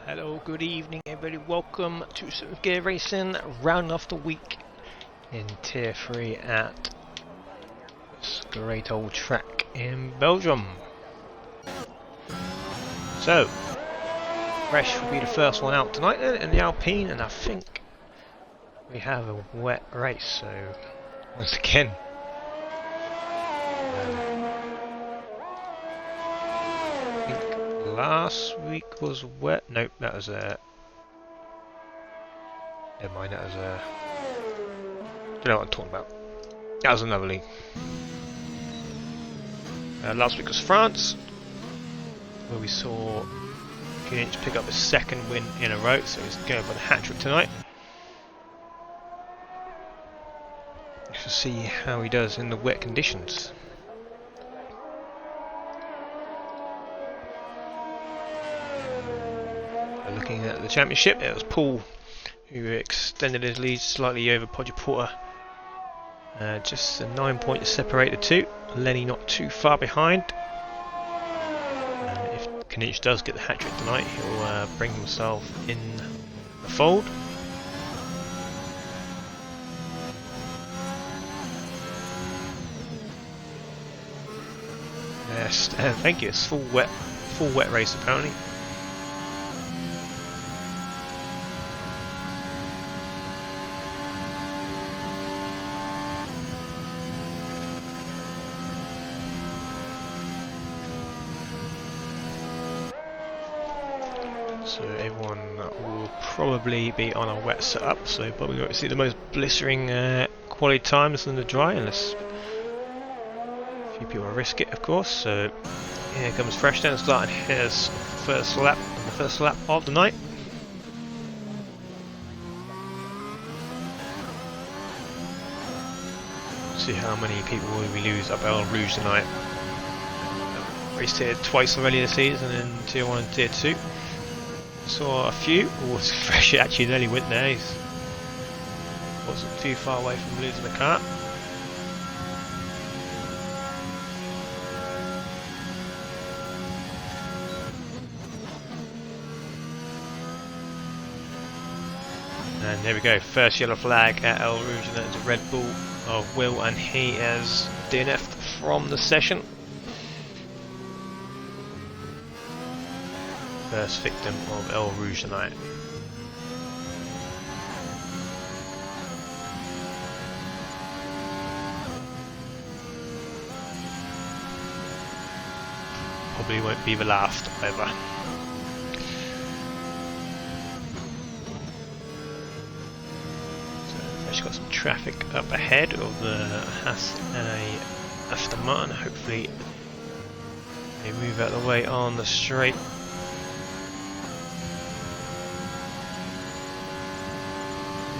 Hello, good evening everybody, welcome to some gear racing, round off the week in tier 3 at this great old track in Belgium. So, Fresh will be the first one out tonight then in the Alpine, and I think we have a wet race, so once again I think last week was wet. Nope, that was a never mind, that was a don't know what I'm talking about. That was another league. Last week was France, where we saw Kinch pick up his second win in a row, so he's going for the hat-trick tonight. We shall see how he does in the wet conditions. Looking at the championship, it was Paul who extended his lead slightly over Podger Porter. Just a 9 point to separate the two. Lenny not too far behind. If Kinch does get the hat-trick tonight, he'll bring himself in the fold. Yes, thank you. It's full wet race apparently. So everyone will probably be on a wet setup, so probably won't see the most blistering quality times than the dry, unless a few people risk it, of course. So here comes Fresh then, starting his first lap, the first lap of the night. See how many people will we lose up El Rouge tonight. Raced here twice already this season in Tier 1 and Tier 2. Saw a few. Oh, Fresh actually nearly went there. He wasn't too far away from losing the car. And there we go, first yellow flag at El Rouge, and that's a Red Bull of Will, and he has DNF'd from the session. First victim of El Rouge tonight. Probably won't be the last either. So Fresh got some traffic up ahead of the Haas and a Aston Martin. Hopefully they move out of the way on the straight.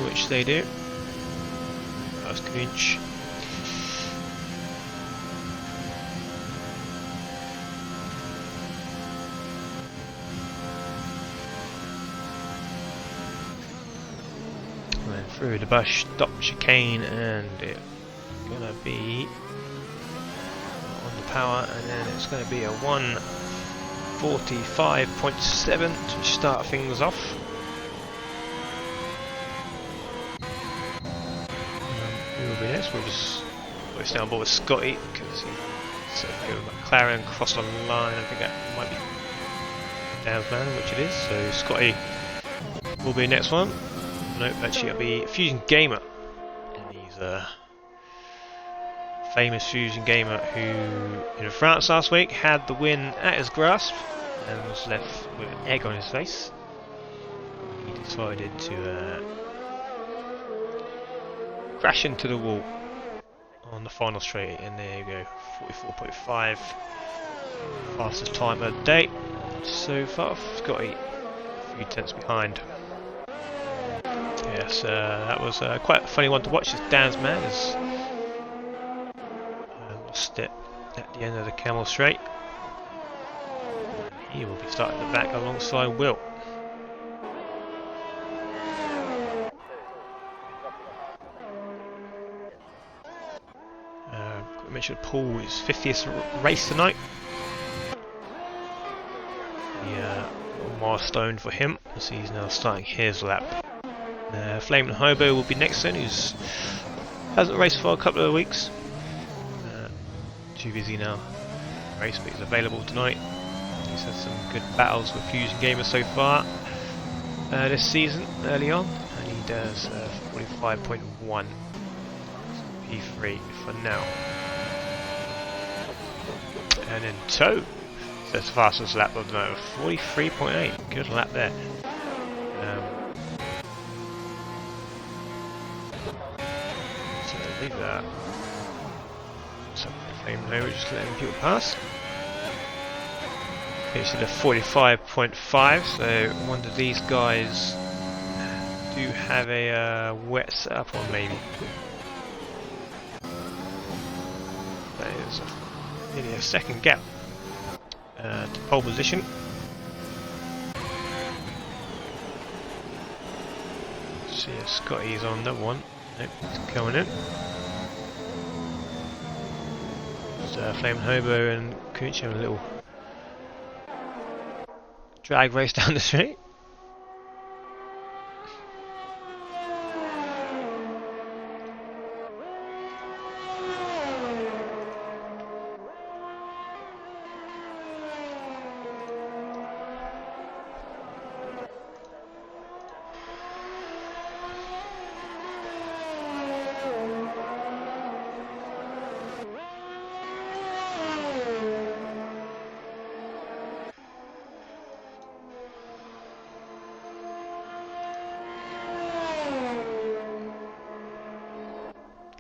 Which they do. That's Kinch. And through the bush, stop chicane, and it's gonna be on the power, and then it's gonna be a 1:45.7 to start things off. We'll just stay on board with Scotty because he's going with McLaren, cross the line. I think that might be Downsman, which it is. So Scotty will be next one. No, actually it'll be Fusion Gamer, and he's a famous Fusion Gamer who in France last week had the win at his grasp and was left with an egg on his face. He decided to crash into the wall on the final straight, and there you go, 44.5, fastest time of the day so far. Scotty a few tenths behind. Yes, that was quite a funny one to watch. This Dan's man has lost it at the end of the Camel Straight. He will be starting the back alongside Will. Mentioned Paul is 50th race tonight. The milestone for him, as he's now starting his lap. Flaming Hobo will be next then, who's hasn't raced for a couple of weeks. Too busy now to race, but he's available tonight. He's had some good battles with Fusion Gamers so far this season, early on, and he does 45.1 P3 for now. And then Toe, that's the fastest lap of the night, 43.8. Good lap there. So leave that. So Flame Nova just letting people pass. Finished at a 45.5, so I wonder if these guys do have a wet setup on maybe. That is nearly a second gap to pole position. See if Scotty's on that one. Nope, he's coming in. Just Flame Hobo and Kunch have a little drag race down the street.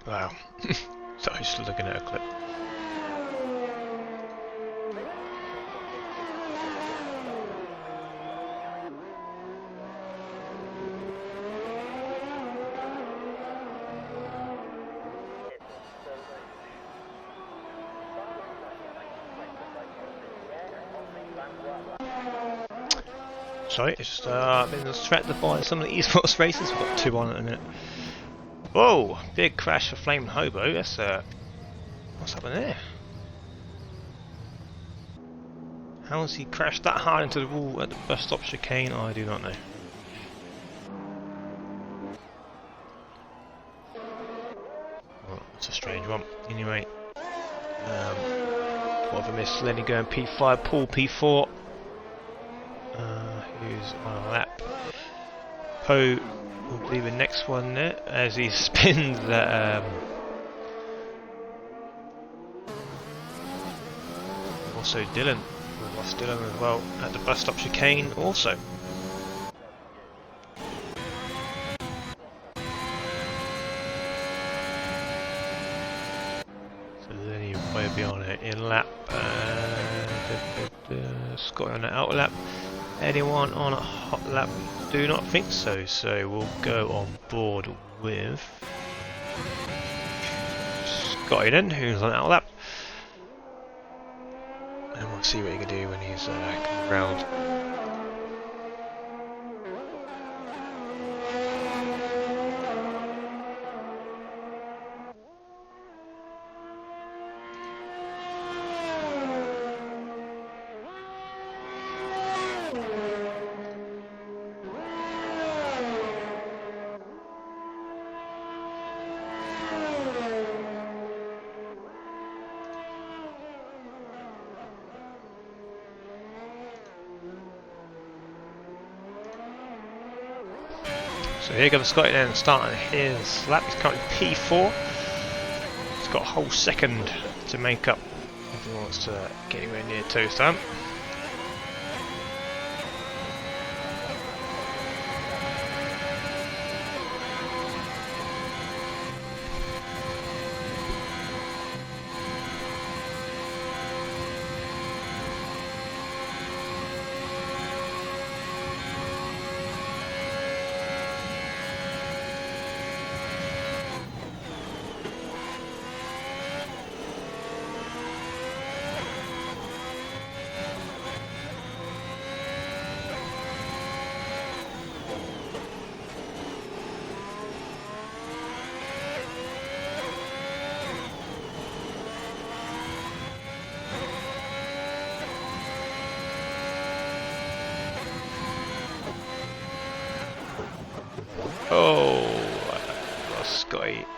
Wow. Sorry, just looking at a clip. Sorry, it's just been distracted by some of the esports races. We've got two on at the minute. Whoa! Big crash for Flame Hobo. That's what's happened there? How has he crashed that hard into the wall at the bus stop chicane? I do not know. Well, it's a strange one. Anyway, what have I missed? Lenny going P5, Paul P4. Who's on a lap? Poe will be the next one there as he spins that. Also Dylan, we lost Dylan as well at the bus stop chicane also. So then he will be on it in lap. Scott on the outer lap. Anyone on a hot lap? Do not think so, so we'll go on board with Scotty then, who's on out lap, and we'll see what he can do when he's coming round. So here comes Scotty then, starting his lap. He's currently P4. He's got a whole second to make up if he wants to get anywhere near toe stamp.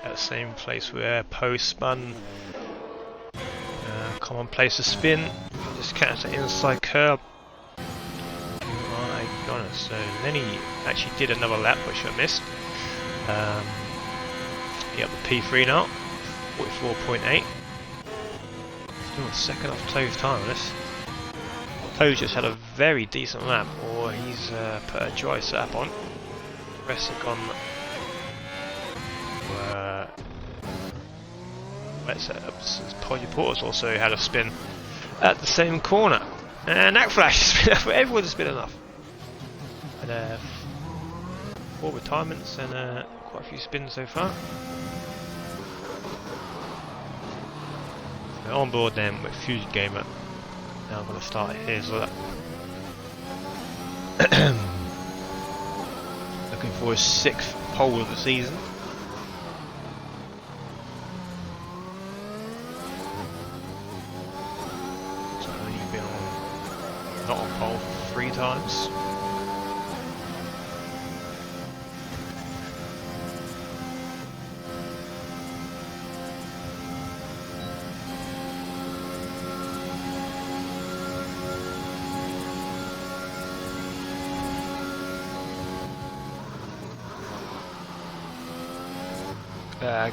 at the same place where Poe spun. Common place to spin. Just catch the inside curb. My goodness. So then he actually did another lap, which I missed. He up the P3 now. 44.8. Still a second off Toe's time on this. Toe's just had a very decent lap, or he's put a dry setup on. The rest have gone wet setups. Podgy Porter's also had a spin at the same corner. And that flash, everyone's spin enough. And 4 retirements and quite a few spins so far. So on board then with Fusion Gamer. Now I'm going to start his lap. Looking for his 6th pole of the season. So he's been on, not on pole 3 times.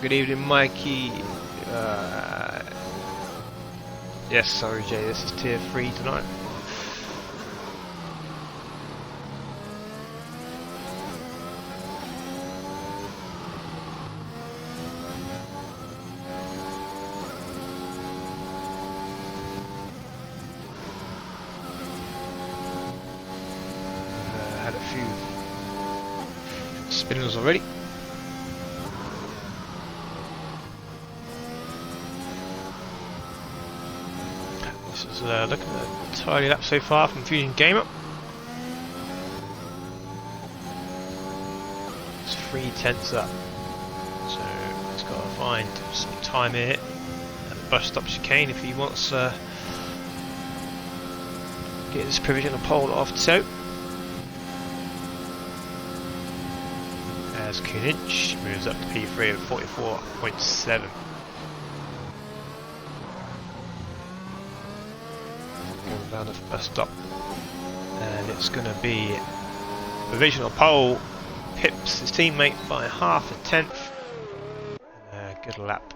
Good evening, Mikey. Yes, sorry, Jay. This is tier 3 tonight. Had a few spinners already. Looking at a tidy lap so far from Fusion Gamer. It's 3/10 up, so he's got to find some time here at the bus stop chicane if he wants to get this provisional pole off Toe. As Kunich moves up to P3 at 44.7. Down the bus stop, and it's going to be provisional pole. Pips his teammate by 1/2. Good lap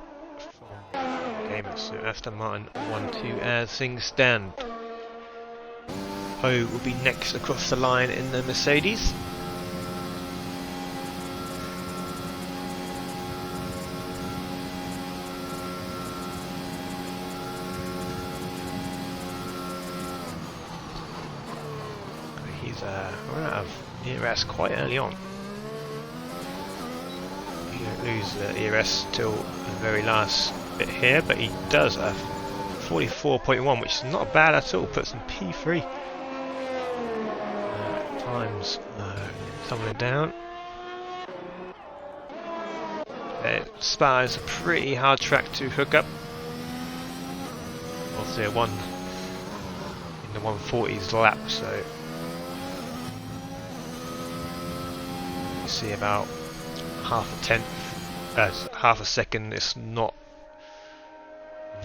from Gamer. So after Martin 1-2 as things stand. Poe will be next across the line in the Mercedes. Run out of ERS quite early on. You don't lose the ERS till the very last bit here, but he does have 44.1, which is not bad at all. Puts him P3. Times tumbling down. Spa is a pretty hard track to hook up. Obviously a 1 in the 140s lap, so see about 1/10, 1/2 second. It's not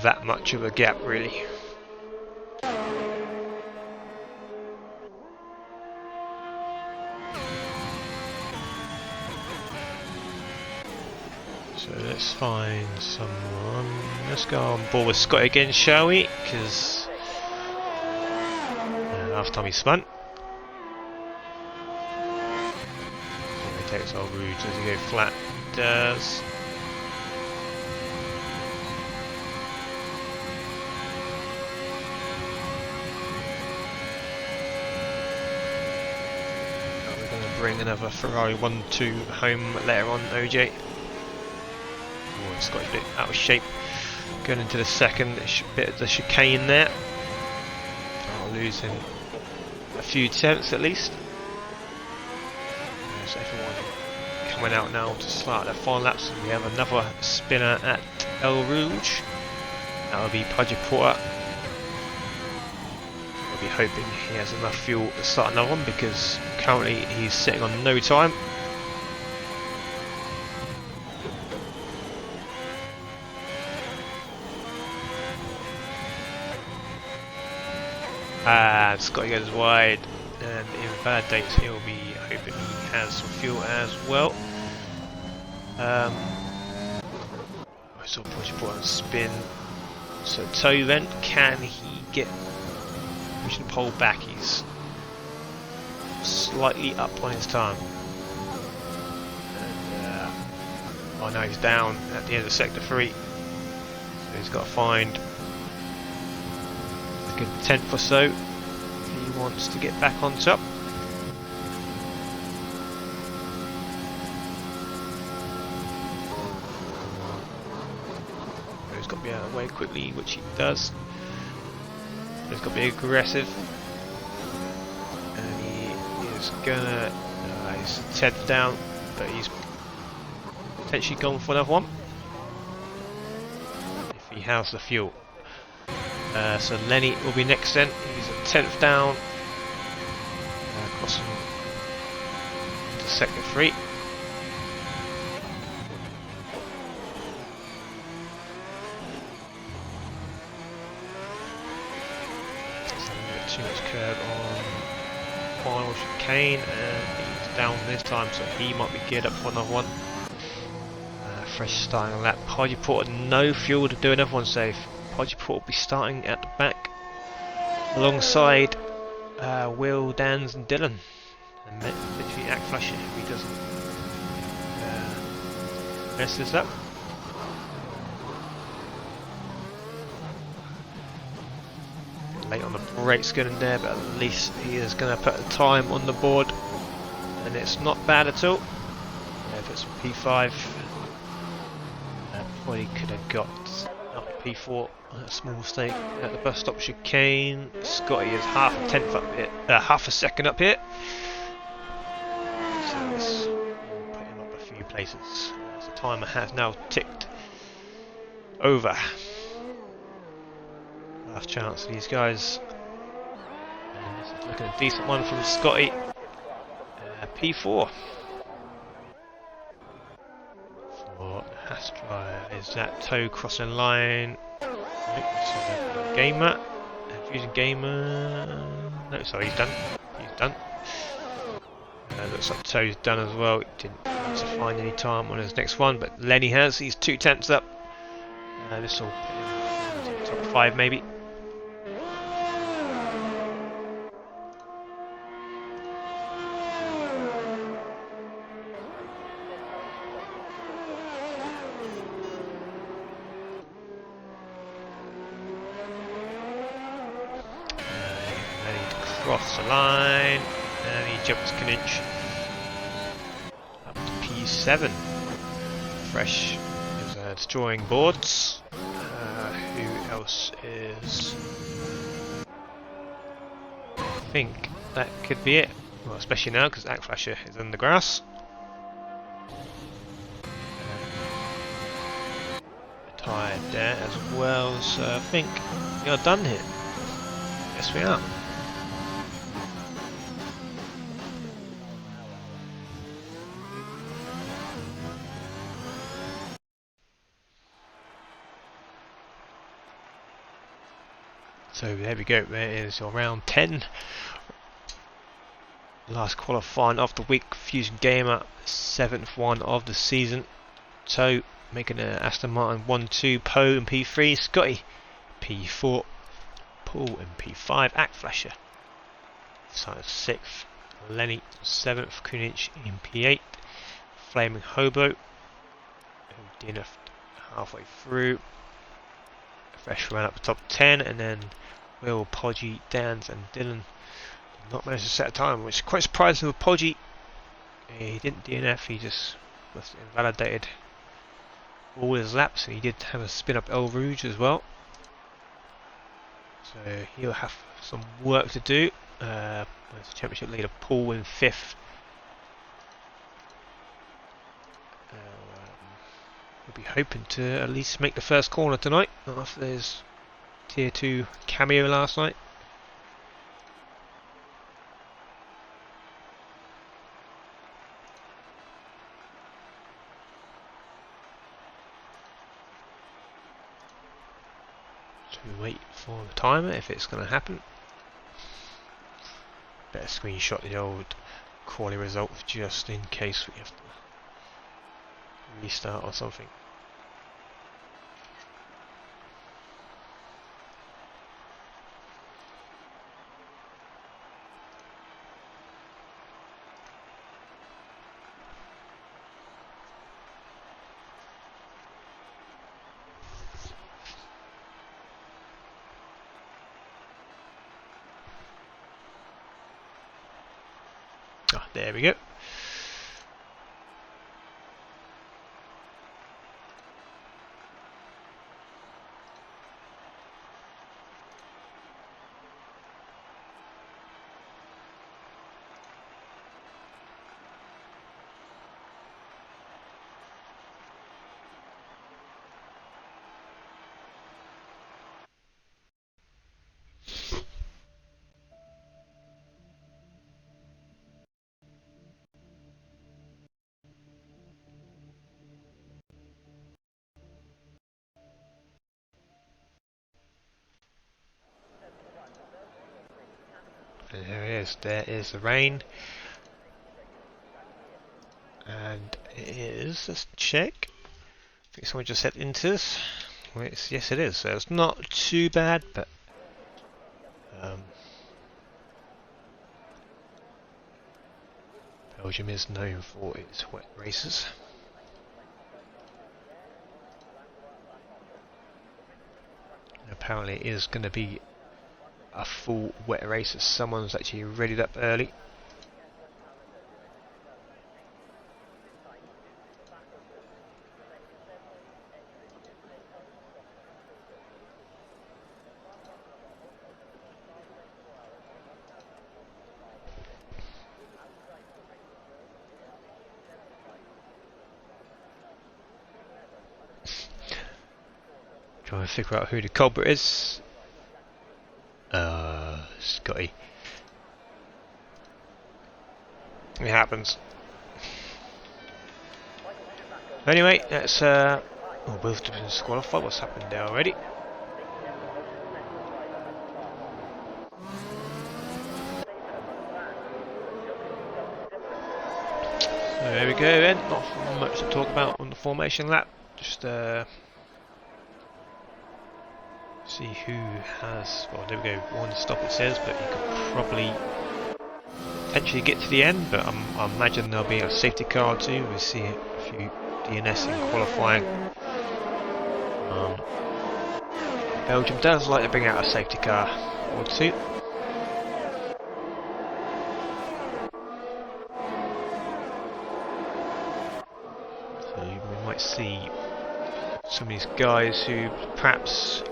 that much of a gap really. So let's find someone. Let's go on board with Scott again, shall we? Because last time he spun. Takes our route as you go flat. Does. We're going to bring another Ferrari 1-2 home later on, OJ. Oh, it's got a bit out of shape. Going into the second bit of the chicane there. I'll lose him a few tenths at least. So everyone coming out now to start their final laps. We have another spinner at El Rouge. That will be Podgy Porter. I'll be hoping he has enough fuel to start another one because currently he's sitting on no time. And Scotty goes wide and invalidates. He'll be hoping he has some fuel as well. I saw Project put on spin. So toe vent, can he get pushing the pole back? He's slightly up on his time. And, oh no, he's down at the end of sector 3. So he's got to find a good 10th or so if he wants to get back on top. He's got to be out of the way quickly, which he does. He's got to be aggressive. And he is gonna. He's 10th down, but he's potentially gone for another one if he has the fuel. So Lenny will be next then. He's at 10th down, crossing to sector 3. Too much curve on final chicane, and he's down this time, so he might be geared up for another one. Fresh starting on lap. Podgy Porter, no fuel to do another one safe. Podgy Porter will be starting at the back alongside Will, Dans and Dylan, and literally act flashy if he doesn't mess this up. Late on the brakes getting there, but at least he is going to put the time on the board, and it's not bad at all. If it's P5, probably could have got up to P4. A small mistake at the bus stop chicane. Scotty is half a tenth up here, half a second up here. So this will put him up a few places. As the timer has now ticked over. Last chance for these guys. And this is looking a decent one from Scotty. P4. For Astra, is that toe crossing line? Nope, Gamer. Fusion Gamer. No, sorry, he's done. He's done. Looks like Toe's done as well. He didn't manage to find any time on his next one, but Lenny has. He's 2 tenths up. This will put him top 5 maybe. Cross the line, and he jumps Kinich up to P7. Fresh is destroying boards. Who else is? I think that could be it. Well, especially now because Ackflasher is in the grass. Tired there as well, so I think we are done here. Yes, we are. So there we go, there is your round 10. Last qualifying of the week, Fusion Gamer, 7th one of the season. So making an Aston Martin 1-2, Poe in P3, Scotty P4, Paul in P5, Ackflasher started 6th, Lenny 7th, Kunich in P8, Flaming Hobo, who DNF'd halfway through. Fresh ran up the top 10, and then Will, Podgy, Dans and Dylan did not manage to set a time, which is quite surprising with Podgy. He didn't DNF, he just must have invalidated all his laps, and he did have a spin up El Rouge as well. So he'll have some work to do. There's the championship leader Paul in 5th. We'll be hoping to at least make the first corner tonight after his tier 2 cameo last night. So we wait for the timer if it's going to happen. Better screenshot the old quality results just in case we have to restart or something. Ah, there we go. And there it is. There is the rain. And it is, let's check. I think someone just set into this. Well, yes, it is. So it's not too bad, but Belgium is known for its wet races. And apparently, it is going to be a full wet race. Someone's actually readied up early. Trying to figure out who the culprit is. Scotty. It happens. Anyway, let's both been disqualified. What's happened there already? So there we go then. Not much to talk about on the formation lap. Just see who has. Well, there we go. One stop it says, but you could probably potentially get to the end. But I imagine there'll be a safety car too. We see a few DNS in qualifying. Belgium does like to bring out a safety car or two. So we might see some of these guys who perhaps,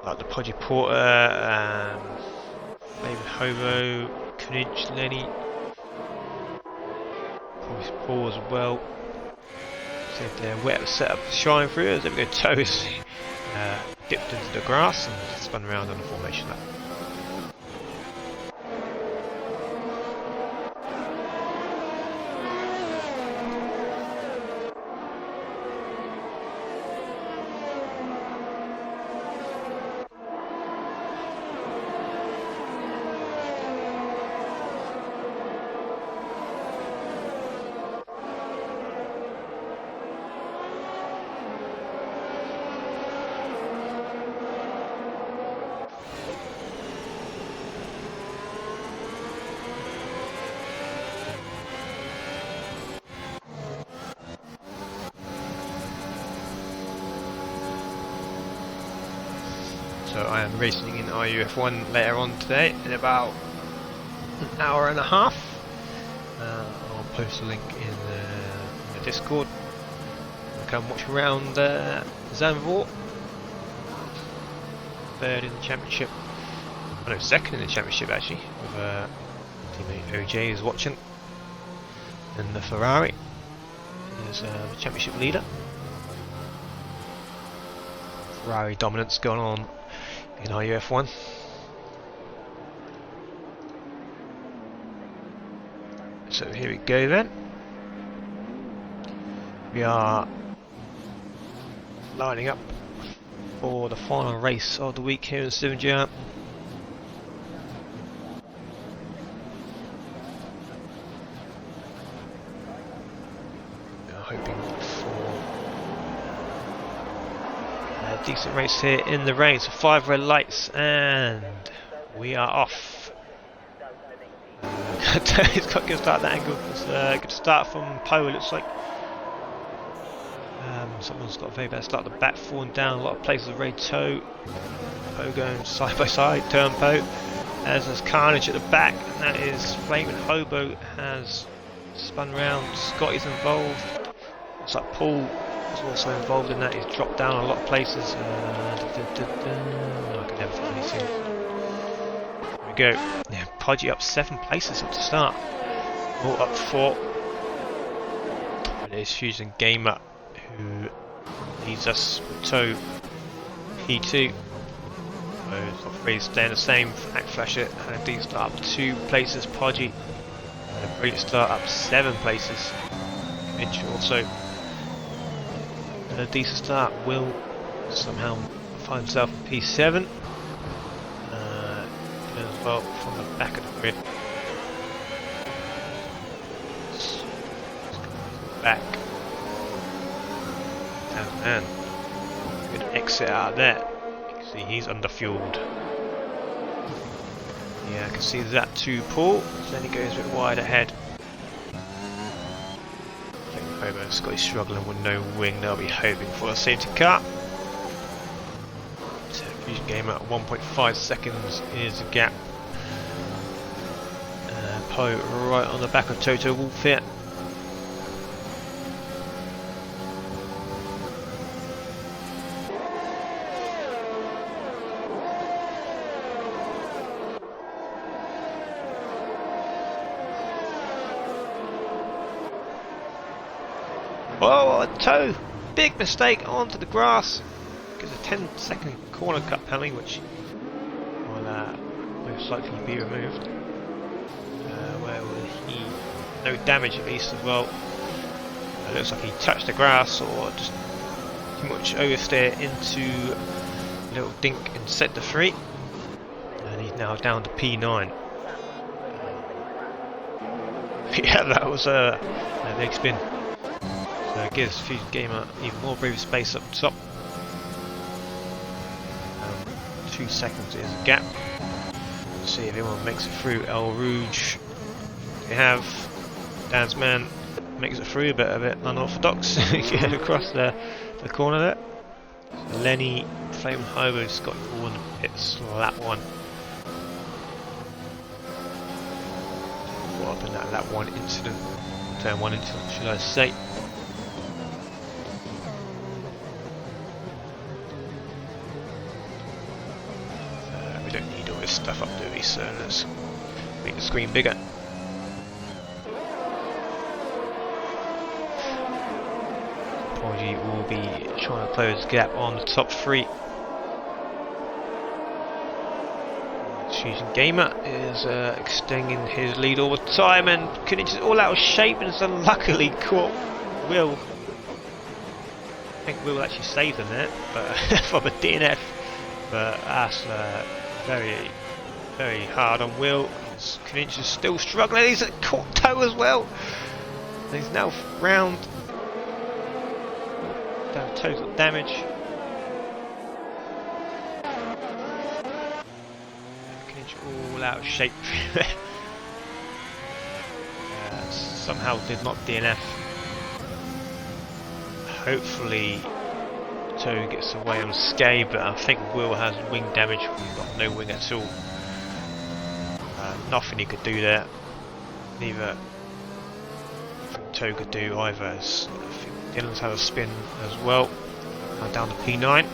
like the Podgy Porter, David Hobo, Kunich, Lenny, probably Paul as well. See if they're wet setup to shine through. As if their toes dipped into the grass and spun around on the formation lap. So I am racing in RUF1 later on today in about an hour and a half. I'll post a link in the Discord. Come watch around Zandvoort. Third in the championship. Oh no, second in the championship actually. With teammate OJ is watching. And the Ferrari is the championship leader. Ferrari dominance going on in RUF1. So here we go then. We are lining up for the final race of the week here in Sylvania. decent race here in the rain. So 5 red lights and we are off. He's got a good start at that angle. It's a good start from Poe, it looks like. Someone's got a very bad start at the back, falling down a lot of places. Ray Toe. Poe going side by side, turn Poe. As there's carnage at the back, and that is Flaming Hobo has spun round. Scotty's involved. Looks like Paul is also involved in that. He's dropped down a lot of places. No, I can never find anything. There we go. Yeah, Podgy up 7 places at the start. All up 4. And it's Fusion Gamer who leads us with Toe P2. So top 3 staying the same. Act Flasher and a decent start up 2 places. Podgy and a brilliant start up 7 places. Mitch also a decent start. Will somehow find himself in P7 as well from the back of the grid. Back. And good exit out of there. You can see he's under fueled. Yeah, I can see that too, Paul. Then he goes a bit wide ahead. Hobo Scotty struggling with no wing. They'll be hoping for a safety car. So Fusion Gamer at 1.5 seconds is the gap. Poe right on the back of Toto Wolff here. Oh, a Toe! Big mistake onto the grass. Gives a 10-second corner cut penalty, which will most likely be removed. Where will he? No damage at least as well. It looks like he touched the grass or just too much oversteer into a little dink in sector 3. And he's now down to P9. Yeah, that was a big spin. So it gives Fusion Gamer even more breathing space up top. 2 seconds is a gap. Let's see if anyone makes it through. El Rouge. We have Dan's man makes it through, but a bit unorthodox. Get across the corner there. So Lenny, Flame Hobo, Scott Vaughan hits lap 1. What happened that lap 1 incident? Turn 1 incident, should I say? We don't need all this stuff up, do we? So let's make the screen bigger. Podgy will be trying to close the gap on the top 3. Fusion Gamer is extending his lead all the time, and couldn't just all out of shape, and has unluckily caught Will. I think Will actually saved the net, but from a DNF. But that's very, very hard on Will. Kninch is still struggling. He's at caught Toe as well. And he's now round. Down total damage. Kninch all out of shape. Somehow did not DNF. Hopefully Toe gets away unscathed, but I think Will has wing damage. He's got no wing at all. Nothing he could do there. Neither Toe could do either. As I think Dylan's had a spin as well. Now down to P9.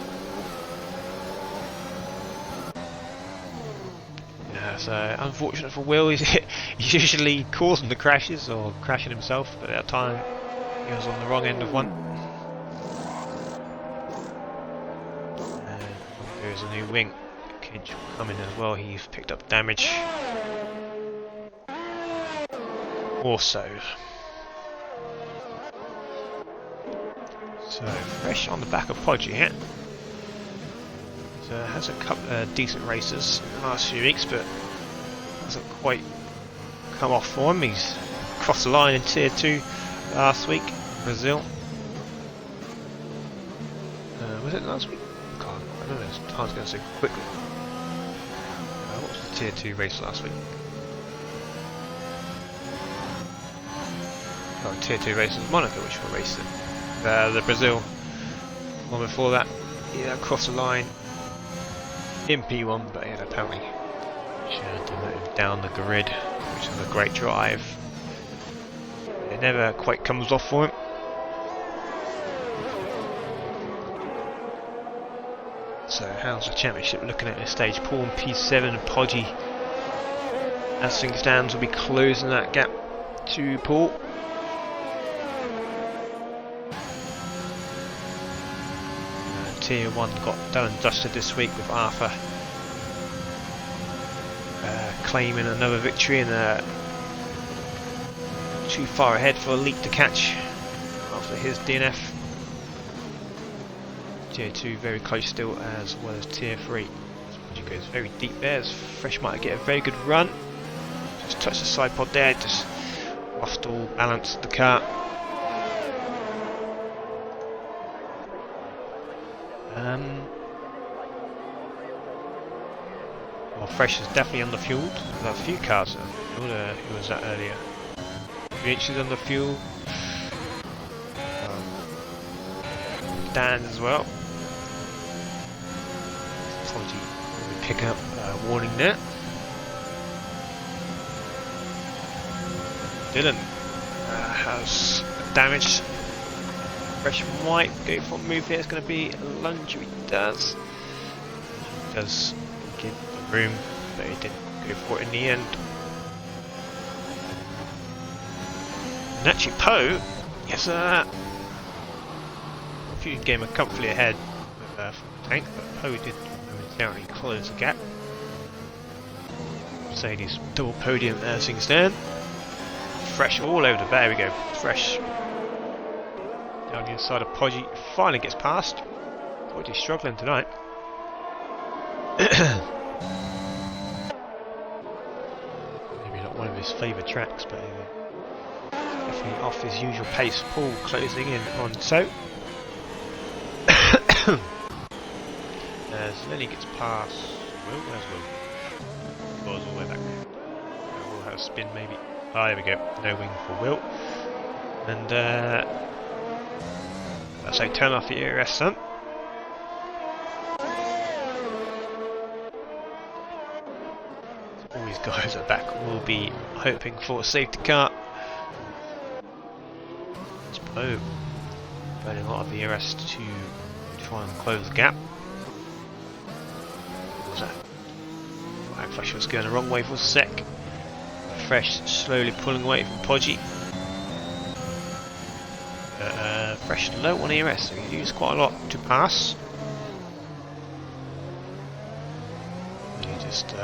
Yeah, so unfortunate for Will. He's usually causing the crashes or crashing himself, but at that time he was on the wrong end of one. There's a new wing. Kidge will come in as well. He's picked up damage. Also. So fresh on the back of Podgy here. So has a couple decent races in the last few weeks, but hasn't quite come off for him. He's crossed the line in Tier 2 last week, Brazil. Was it last week? God, I know this time's going so quickly. What was the tier 2 race last week? Oh, tier 2 race was Monaco, which we're racing. The Brazil one before that, yeah, across the line in P1, but he had a penalty which let him down the grid, which is a great drive. It never quite comes off for him. So how's the championship looking at this stage? Paul in P7 and Podgy, as things stands, will be closing that gap to Paul. Tier 1 got done and dusted this week with Arthur claiming another victory and too far ahead for Elite to catch after his DNF. Tier 2 very close still, as well as Tier 3. It goes very deep there, as Fresh might get a very good run. Just touched the side pod there, just lost all balance of the car. Well, Fresh is definitely underfueled. There's a few cars underfueled. Who was that earlier? 3 inches underfueled. Dan as well. Apology, we pick up warning there. Dylan has damage. Fresh might go for a move here. It's going to be a lunge. He does. He does give the room, but he didn't go for it in the end. And actually, Poe, yes, few game are comfortably ahead with Tank, but Poe did momentarily close the gap. Mercedes double podium as things stand. Fresh all over the, there we go. Fresh down the inside of Podgy, finally gets past. Podgy's struggling tonight. Maybe not one of his favourite tracks, but definitely off his usual pace. Paul closing in on so. As Lenny gets past Will, where's Will? Will's all the way back there. Will have a spin maybe. Ah, there we go. No wing for Will. And let's say turn off the ERS, son. All these guys at the back will be hoping for a safety car. It's Poe burning a lot of the ERS to try and close the gap. What was that? Fresh was going the wrong way for a sec. Fresh slowly pulling away from Podgy. Fresh low on ERS, so he used quite a lot to pass. He just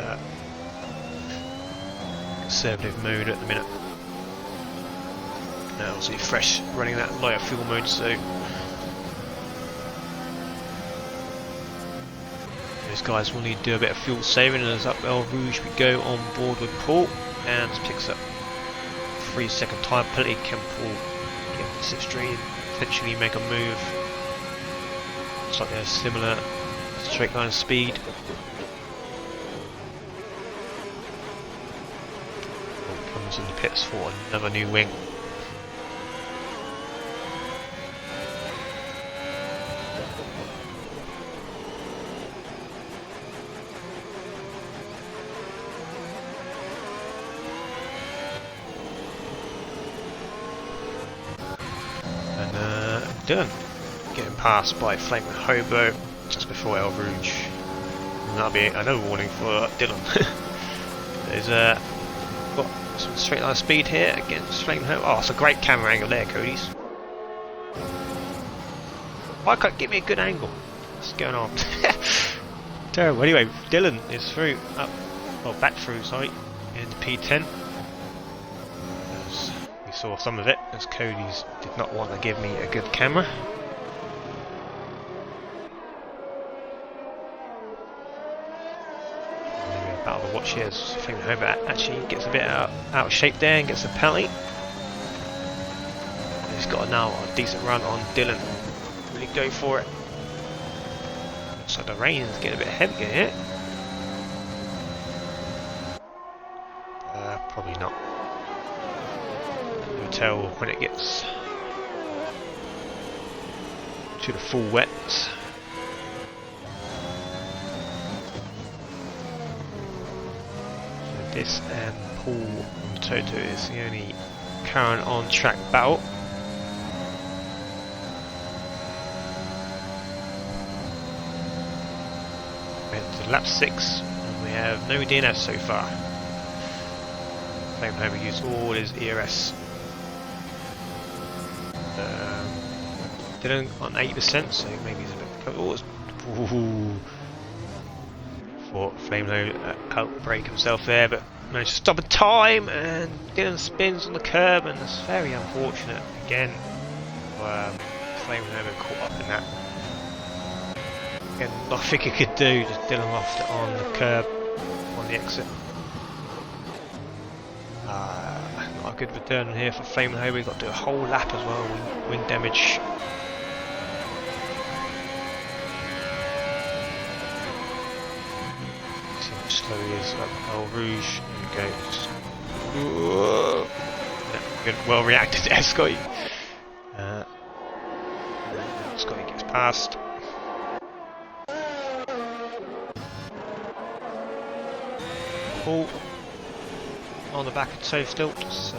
conservative mode at the minute. Now see Fresh running that lower fuel mode, so those guys will need to do a bit of fuel saving. And as up El Rouge we go on board with Paul, and picks up 3-second time penalty. Can Paul get the slipstream, potentially make a move? Looks like they're similar straight line speed. Paul comes in the pits for another new wing. Dylan getting passed by Flaming Hobo just before El Rouge. And that'll be another warning for Dylan. There's got some straight line speed here against Flaming Hobo. Oh, it's a great camera angle there, Cody's. Why can't give me a good angle? What's going on? Terrible. Anyway, Dylan is through, back through, sorry, into P10. We saw some of it, as Cody's did not want to give me a good camera. Battle of the watch here as Flaming Hobo actually gets a bit out of shape there and gets a penalty. And he's got now a decent run on Dylan. Really go for it. So the rain is getting a bit heavier here. Probably not. You'll tell when it gets to the full wet. So this and Paul on the Toto is the only current on track battle. We're to lap 6 and we have no DNF so far. Flamehover used all his ERS. Dylan on 8%, so maybe he's a bit close. Thought Flamehover outbreak himself there, but managed to stop in time, and Dylan spins on the curb, and it's very unfortunate again. Flamehover caught up in that. Again, nothing he could do, just Dylan lost it on the curb on the exit. Not a good return here for Flamehover. We've got to do a whole lap as well. Wind damage. See how slow he is up Eau Rouge. There we go. Yeah, good, well reacted there, Scotty. Scotty gets past. Paul on the back of toe still, so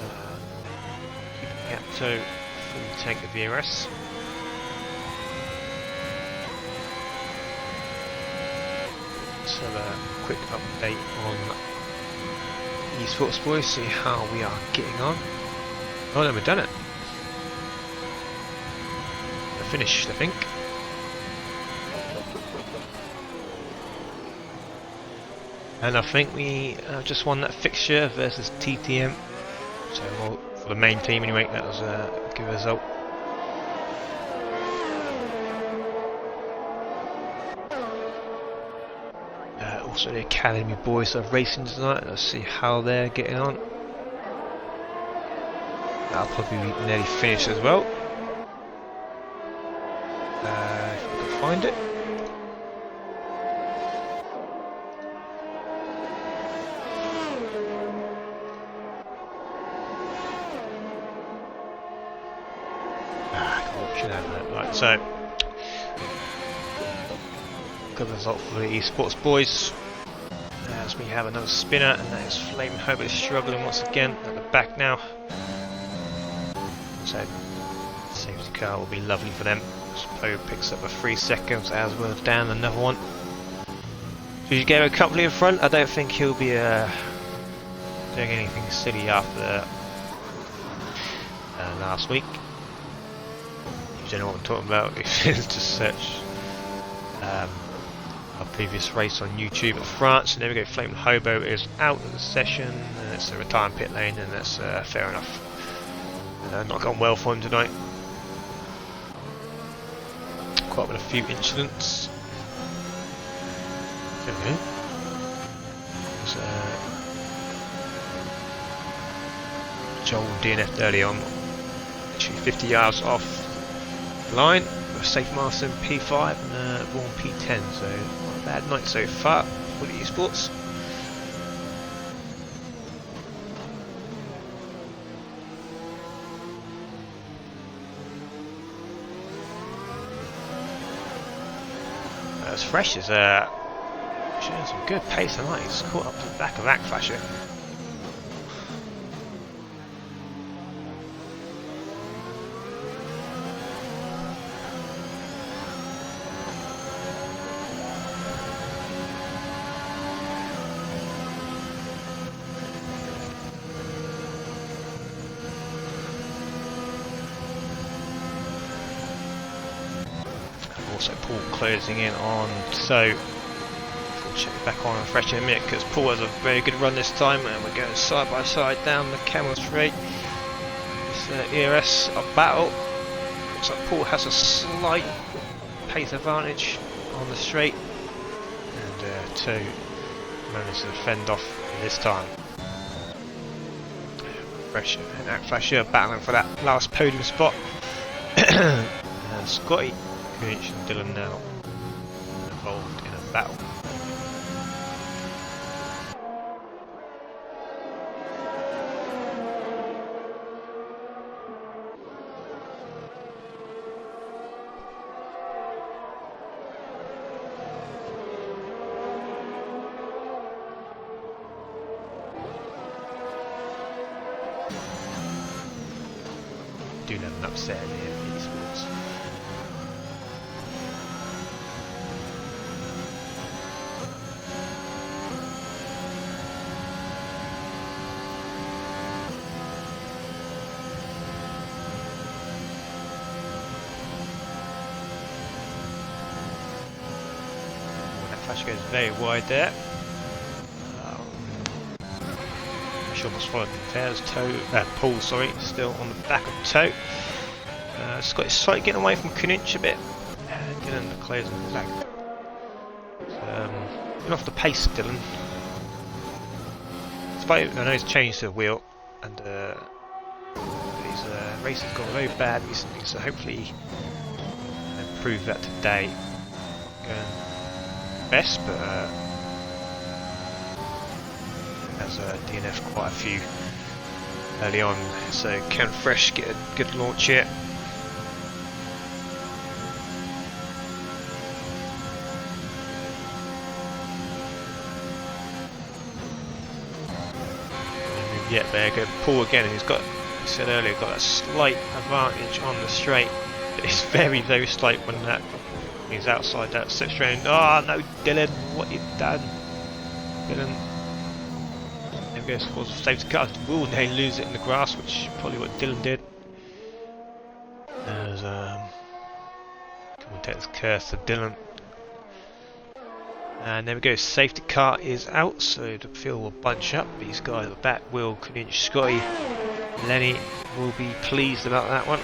keeping the gap toe full tank of VRS. Let's have a quick update on eSports Boys, see how we are getting on. Oh no, we've done it. We're finished, I think. And I think we just won that fixture versus TTM. So well, for the main team anyway, that was a good result. Also the Academy boys are racing tonight. Let's see how they're getting on. That'll probably be nearly finished as well. If we can find it. Right, so good result for the eSports boys. As we have another spinner, and that is Flamehover struggling once again at the back now. So safety car will be lovely for them. Poe picks up a 3 seconds, as well as Dan another one. So you gave a couple in front. I don't think he'll be doing anything silly after last week. If you don't know what I'm talking about, just search our previous race on YouTube at France. And there we go, Flamehover is out of the session, and it's a retired pit lane, and that's fair enough. Not gone well for him tonight. Quite with a few incidents. There we go. Joel DNF'd early on, actually 50 yards off the line. Safe Master P5 and Vaughan P10, so not a bad night so far for the eSports. As Fresh is showing some good pace tonight. He's caught up to the back of Ackflasher. Also Paul closing in on, so we'll check back on Fresh in a minute, because Paul has a very good run this time, and we're going side by side down the Camel Straight. This ERS of battle. Looks like Paul has a slight pace advantage on the straight, and two managed to fend off this time. Fresh and Ackflasher battling for that last podium spot. And Scotty, Kunich and Dylan now involved do have an upset here eastwards. Flash goes very wide there. Almost followed Claire's Paul, sorry, still on the back of toe. Scott is slightly getting away from Kunich a bit. Dylan Claire's on the back. Been off the pace, Dylan. Despite, I know he's changed the wheel, and his race has gone very bad recently, so hopefully he can improve that today. Going best, but has DNF quite a few early on, so can Fresh get a good launch here? Yeah, there go Paul again, and he's got, he said earlier, got a slight advantage on the straight, but it's very, very slight when that he's outside that set straight. Oh no, Dylan, what you done? Dylan. There goes towards the safety car. Will they lose it in the grass, which is probably what Dylan did. There's commentator's curse of Dylan. And there we go, safety car is out, so the field will bunch up. These guys are back. Will, Kunich, Scotty, Lenny will be pleased about that one.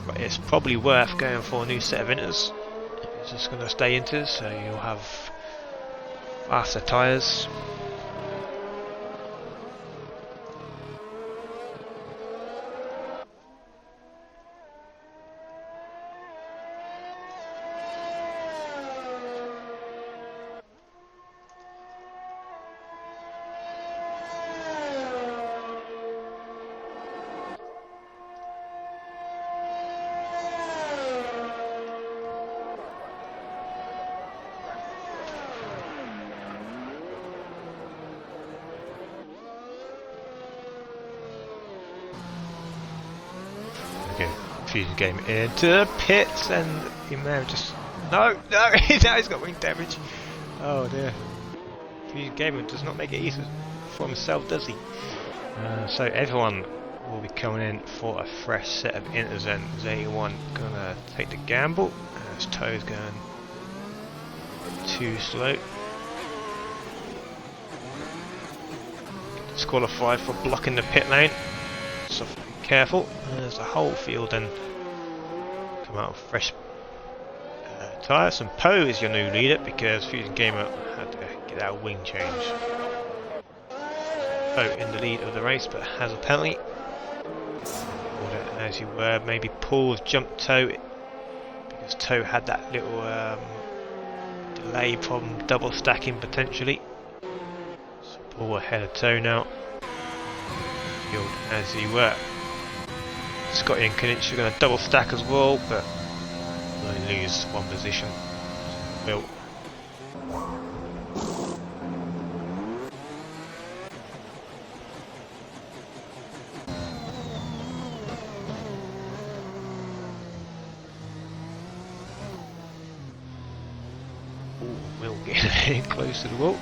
But it's probably worth going for a new set of inters. It's just going to stay inters, so you'll have faster tyres. Fusion game into the pits, and he may have just no, now he's got wing damage. Oh dear. Fusion Gamer does not make it easy for himself, does he? So everyone will be coming in for a fresh set of inters, and is anyone gonna take the gamble? As Toe's going too slow. Disqualified for blocking the pit lane. So be careful. There's a whole field and come out with fresh tyres. And Poe is your new leader because Fusion Gamer had to get out a wing change. Poe in the lead of the race but has a penalty. As you were, maybe Paul's jumped Toe because Toe had that little delay problem, double stacking potentially. So Paul ahead of Toe now. Field as you were. Scotty and Kunich are going to double stack as well, but only lose one position. Will. Will get close to the wall.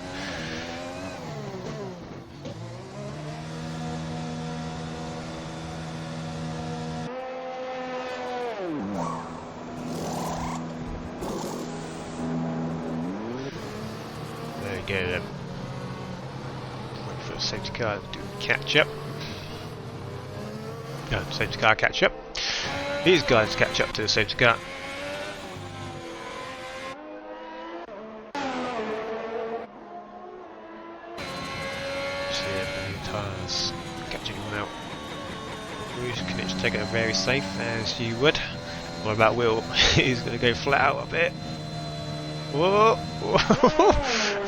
Go then. Wait for the safety car to do catch up. No, safety car catch up. These guys catch up to the safety car. See if the tyres catch anyone out. Bruce Kunich take it very safe as you would. What about Will? He's going to go flat out a bit. Whoa!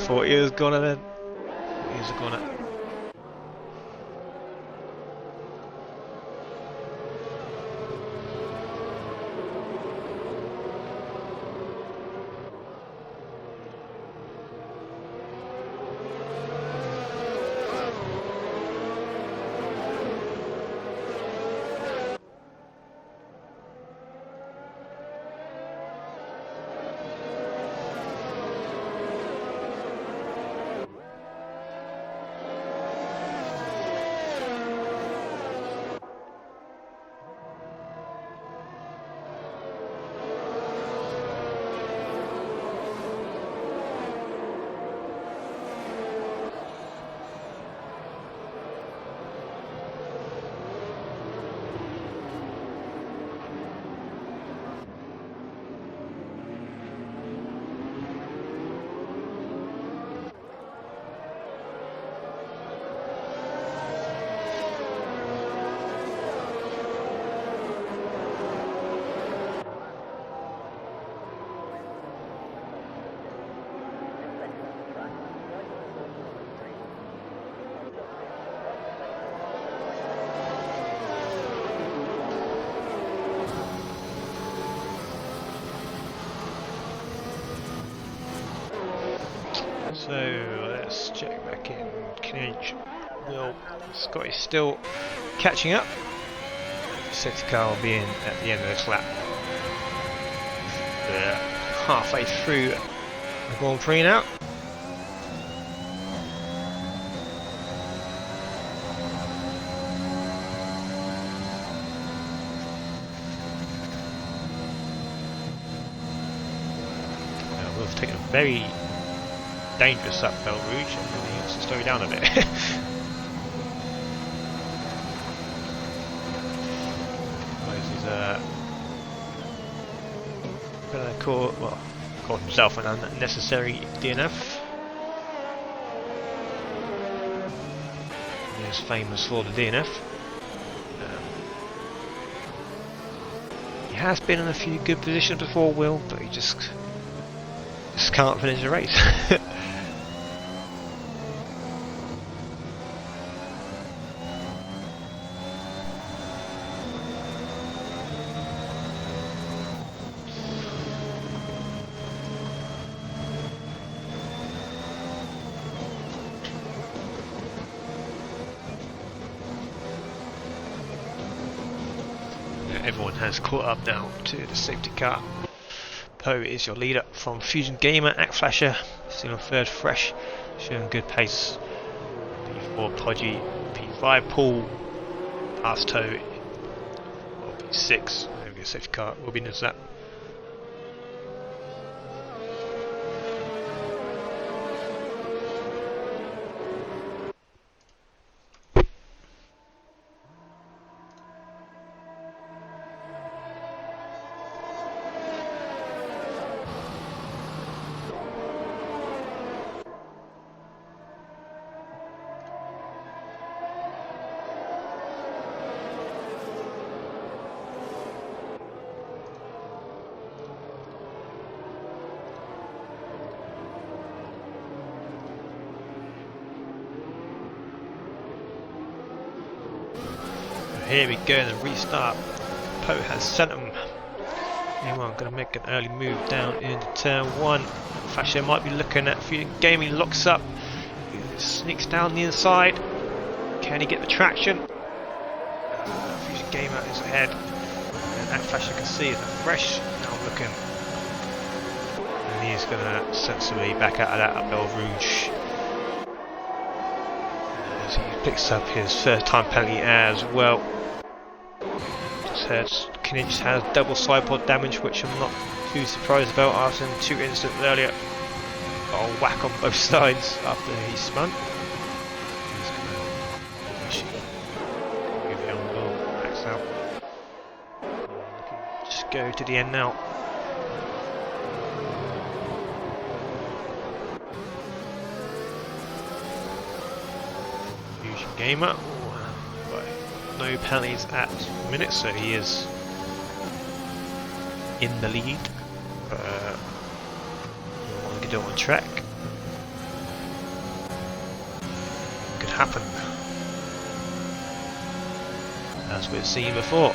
Thought he was gonna then. He was gonna. So let's check back in. Knage, Will, Scott is still catching up. Safety car will be in at the end of this lap. Halfway through the Grand Prix now. We've taken a very dangerous up Belle Rouge and he wants to slow down a bit. This is gonna call himself an unnecessary DNF. He is famous for the DNF. He has been in a few good positions before, Will, but he just can't finish the race. Everyone has caught up now to the safety car. Poe is your leader from Fusion Gamer, Flasher, still on third, Fresh, showing good pace. P4 Podgy, P5 Paul, past Toe, P6, maybe a safety car will be next lap. Here we go, the restart. Poe has sent him. Anyone going to make an early move down into turn 1. Flasher might be looking at Fusion Gaming, locks up. He sneaks down the inside. Can he get the traction? Fusion Gamer is ahead. And Flasher can see it. Fresh now looking. And he's going to sensibly back out of that up Belle Rouge. As he picks up his first time penalty as well. Knage has double side pod damage, which I'm not too surprised about after 2 incidents earlier. Got a whack on both sides after he spun. He's going to max out. Just go to the end now. Fusion Gamer. No penalties at the minute, so he is in the lead. We want to get on track. Could happen, as we've seen before.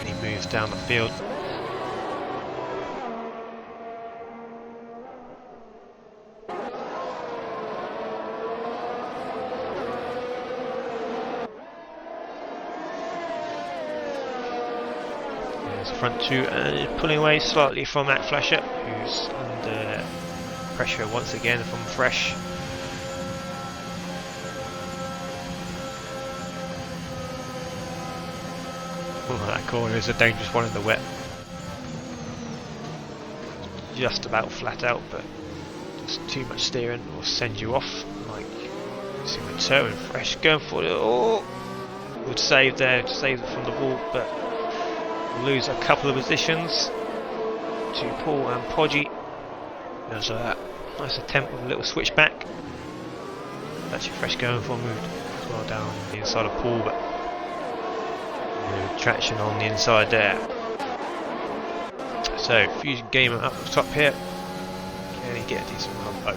And he moves down the field. Front two and pulling away slightly from that Flasher, who's under pressure once again from Fresh. Oh, that corner is a dangerous one in the wet. Just about flat out, but just too much steering will send you off. Like, you see my toe and Fresh going for it. Oh, would save there, save it from the wall, but lose a couple of positions to Paul and Podgy. There's a nice attempt with a little switchback. Actually Fresh going for a move as well down the inside of Paul, but traction on the inside there. So Fusion Gamer up the top here. Can he get a decent run?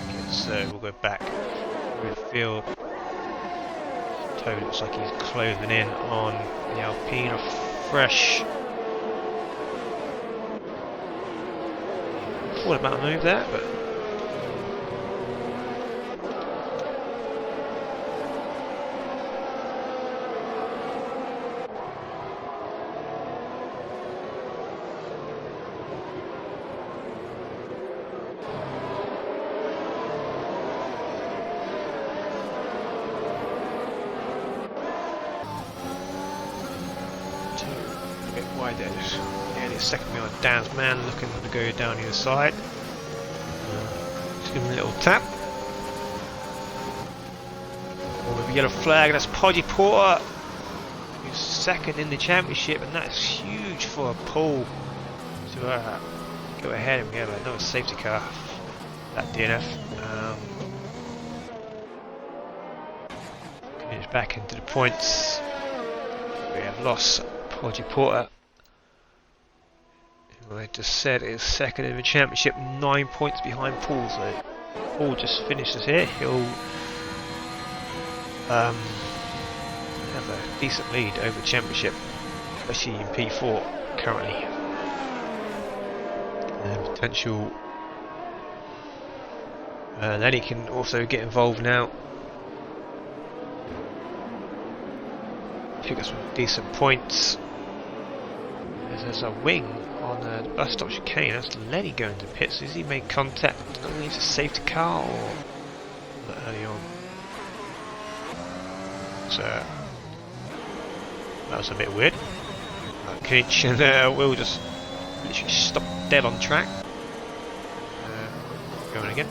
Okay, so we'll go back through the field. Toe looks like he's closing in on the Alpine of Fresh. thought about a move there, but a bit wide there. Nearly a second behind Dan's man, looking to go down the other side. Just give him a little tap. Oh, with a yellow flag, that's Podgy Porter, who's second in the championship, and that's huge for a Paul to go ahead and we have another safety car. That DNF. Finish back into the points. We have lost Podgy Porter, who I just said is second in the championship, 9 points behind Paul. So Paul just finishes here. He'll have a decent lead over the championship, especially in P4 currently. Potential. Lenny can also get involved now. Pick up some decent points. There's a wing on the bus stop chicane. That's Lenny going to pits. Has he made contact underneath a safety car or early on? So that was a bit weird. Kinch and Will just literally stop dead on track. Going again.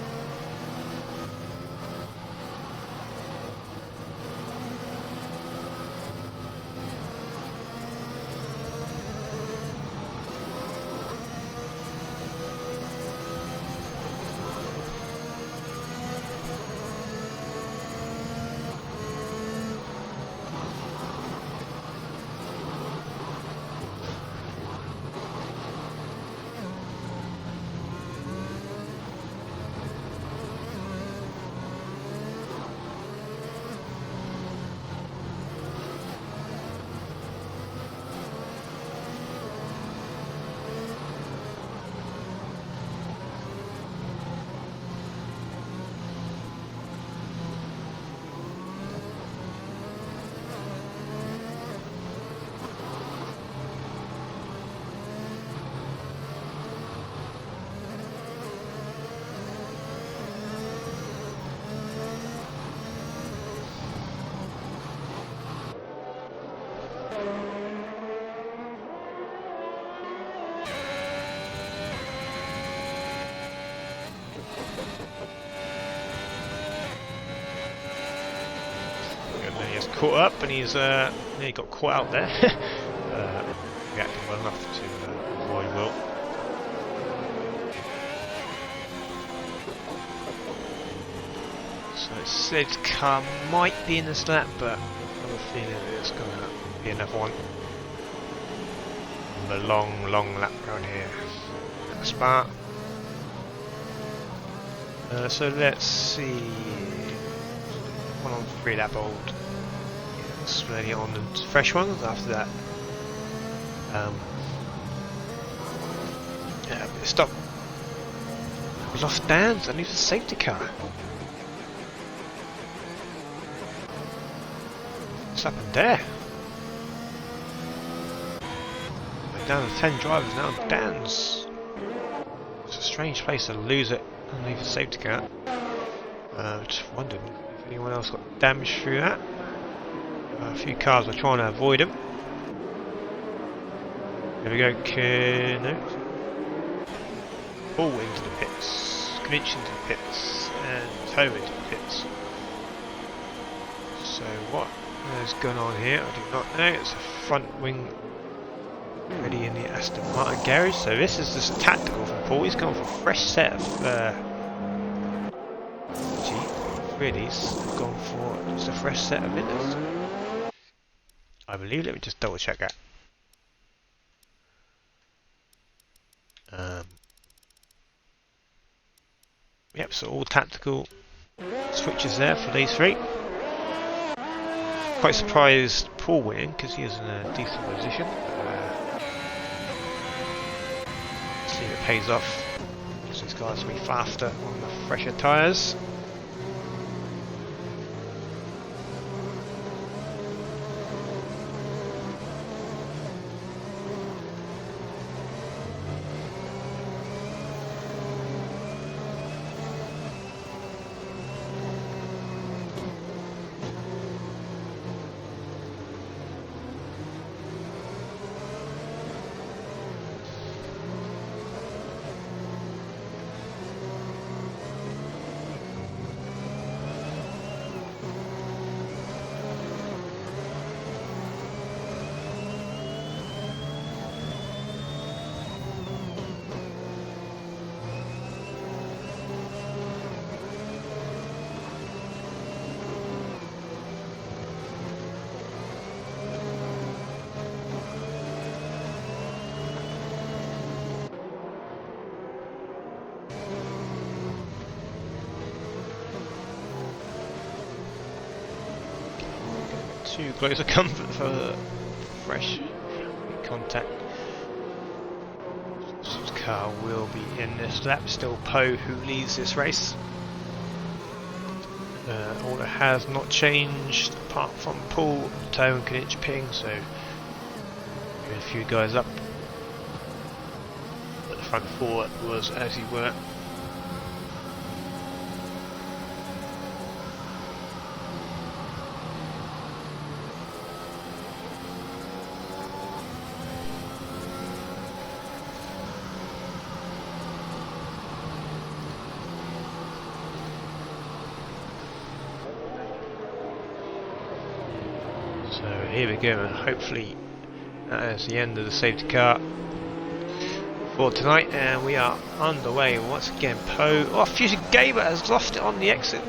Caught up and he's nearly got caught out there. Reacting well enough to avoid Will. So it said car might be in this lap, but I have a feeling it's going to be another one. The long lap around here. Spa. So let's see. 1 on 3 lap old. Slowly on the fresh ones after that. Yeah, stop. We lost Dan's. I need a safety car. What's happened there? We're down to 10 drivers now. Dan's. It's a strange place to lose it and leave a safety car. Just wondered if anyone else got damaged through that. A few cars are trying to avoid him. There we go. No. Pull into the pits. Clinch into the pits. And tow into the pits. So what is going on here? I do not know. It's a front wing ready in the Aston Martin garage. So this is just tactical from Paul. He's gone for a fresh set of really, he's gone for just a fresh set of windows. I believe. Let me just double check that. Yep, so all tactical switches there for these three. Quite surprised Paul winning because he is in a decent position. See if it pays off. Just a guys will be faster on the fresher tyres. Too close a comfort for fresh contact. This car will be in this lap. Still Poe who leads this race. Order has not changed apart from Paul, Toe and Knight Ping, so a few guys up. But the front four was as you were. So here we go, and hopefully that is the end of the safety car for tonight, and we are underway once again. Poe, oh, Fusion Gamer has lost it on the exit.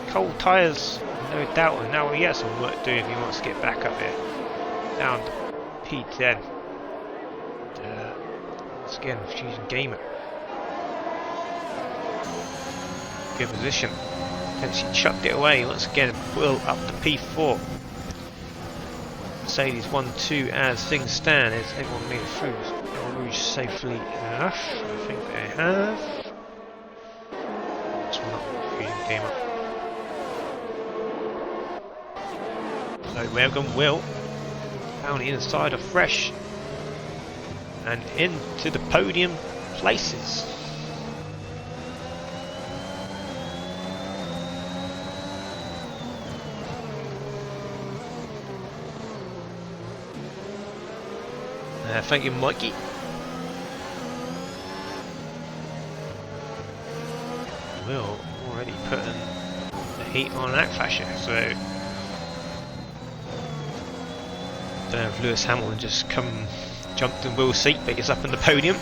Cold tyres, no doubt, and now he has some work to do if he wants to get back up here. Down to P10. Once again, Fusion Gamer. Good position. Potentially chucked it away once again. Will up to P4. Mercedes 1-2 as things stand. Has everyone made it through Rouge safely enough? I think they have. This one up, Fusion Gamer. So we're going Will down the inside of Fresh and into the podium places. Thank you, Mikey. Will already putting the heat on that flasher, so don't know if Lewis Hamilton just jumped in Will's seat, but he's up in the podium.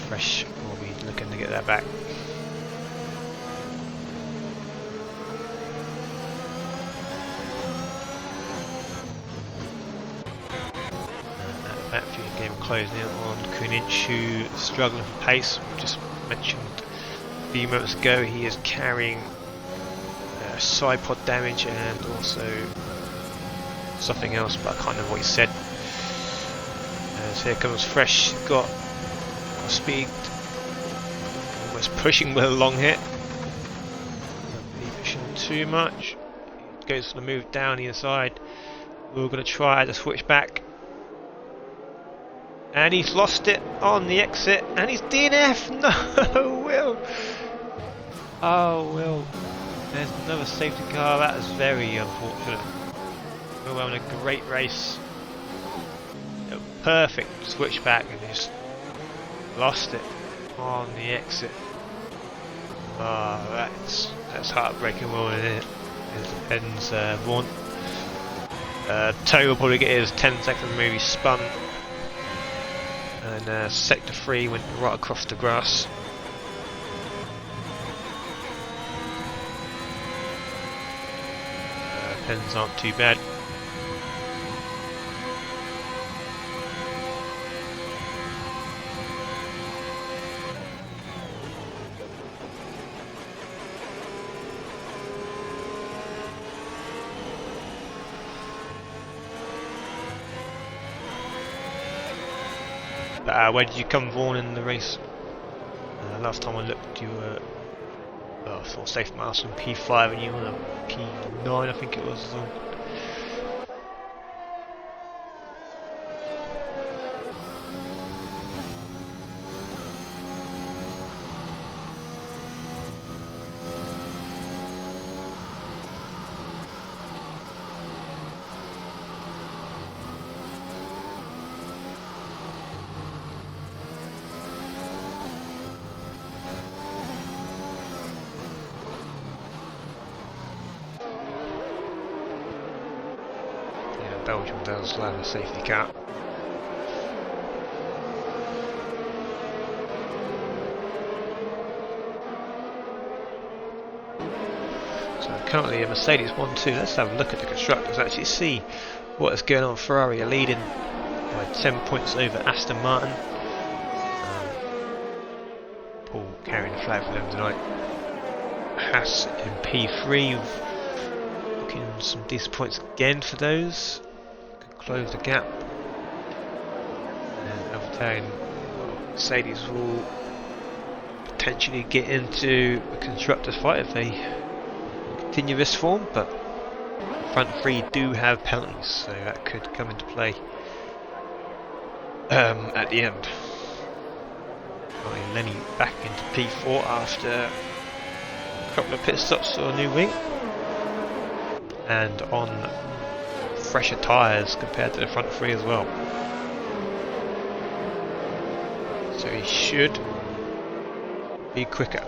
Fresh will be looking to get that back. Closing in on Kunich, who is struggling for pace. We just mentioned a few moments ago he is carrying side pod damage and also something else, but I can't remember what he said. So here comes Fresh, got speed, almost pushing Will along here. Not really pushing too much. He goes for the move down the inside. We're going to try to switch back. And he's lost it on the exit, and he's DNF. No, Will. Oh, Will. There's another safety car. That is very unfortunate. Will having a great race. A perfect switch back, and just lost it on the exit. Oh, that's heartbreaking, Will, isn't it? It depends. One. Toe will probably get his 10-second move. He spun. And sector 3 went right across the grass. Pens aren't too bad. But where did you come Vaughan in the race? Last time I looked, you were sort of safe milestone P5 and you were on a P9, I think it was. Belgium does have a safety car. So currently a Mercedes 1-2. Let's have a look at the constructors, actually see what is going on. Ferrari are leading by 10 points over Aston Martin. Paul carrying the flag for them tonight. Haas in P3, looking some decent points again for those. Close the gap, and Alpine, Mercedes will potentially get into a constructors fight if they continue this form, but front three do have penalties, so that could come into play at the end. Lenny back into P4 after a couple of pit stops for a new wing, and on fresher tyres compared to the front three as well. So he should be quicker.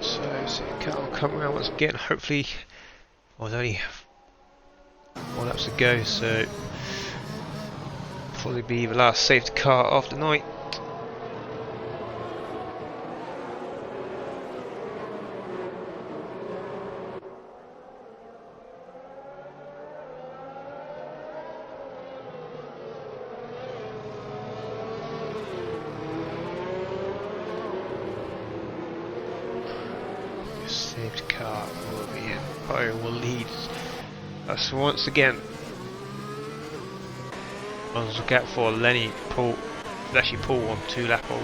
So I'll come around once again. Hopefully, there's only 4 laps to go, so probably be the last safety car of the night. Safety car will be in. Poe will lead us once again. Let's look out for Lenny. Paul, actually Paul on 2 lap old.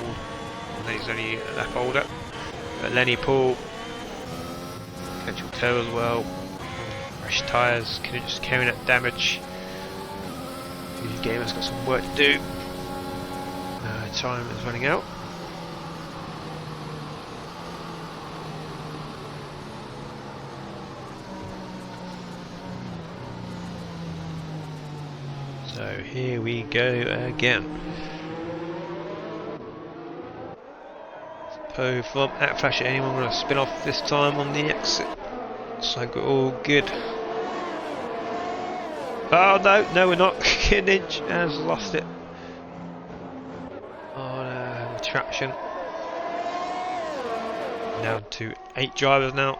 Lenny's only a lap older. But Lenny, Paul, potential tow as well. Fresh tyres, just carrying that damage. The game has got some work to do. Time is running out. So here we go again. Poe from at Flasher. Anyone going to spin off this time on the exit? So we're all good. Oh no, we're not. Kinich has lost it on traction. Down to 8 drivers now.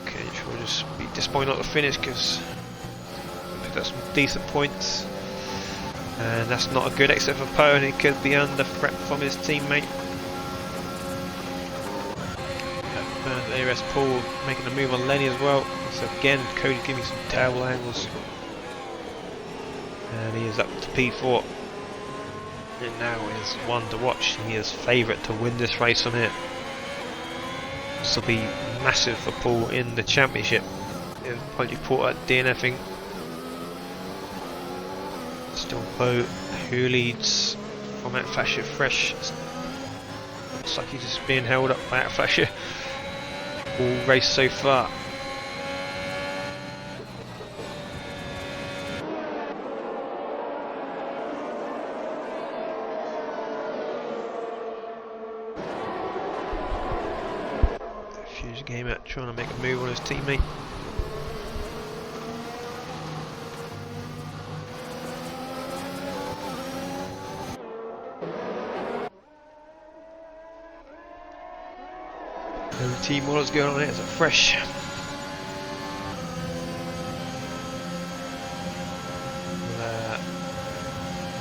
Kinich will just be disappointed not to finish because got some decent points, and that's not a good exit for Poe, and he could be under threat from his teammate. ARS Paul making a move on Lenny as well, so again Cody giving some terrible angles, and he is up to P4, and now is one to watch. He is favourite to win this race from here. This will be massive for Paul in the championship. He'll probably put at DNFing. Still Bo, who leads from Outflasher Fresh. Looks like he's just being held up by Outflasher all race so far. Fuse Gamer trying to make a move on his teammate. No team models going on here, it's a fresh.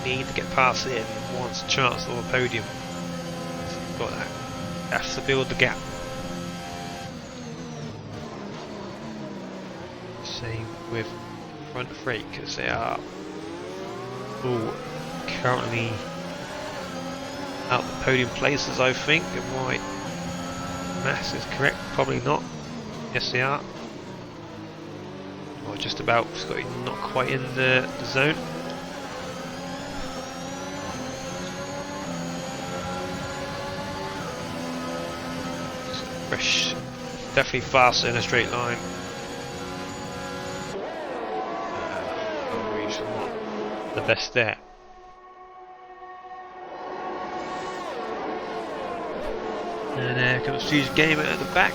Need to get past it if he wants a chance of a podium. So you've got that. Has to build the gap. Same with front three because they are all currently out the podium places, I think. If my maths is correct, probably not. Yes, they are. Or just about. Scotty not quite in the zone. Fresh, definitely faster in a straight line. The best there. And there comes Fuse Gamer at the back,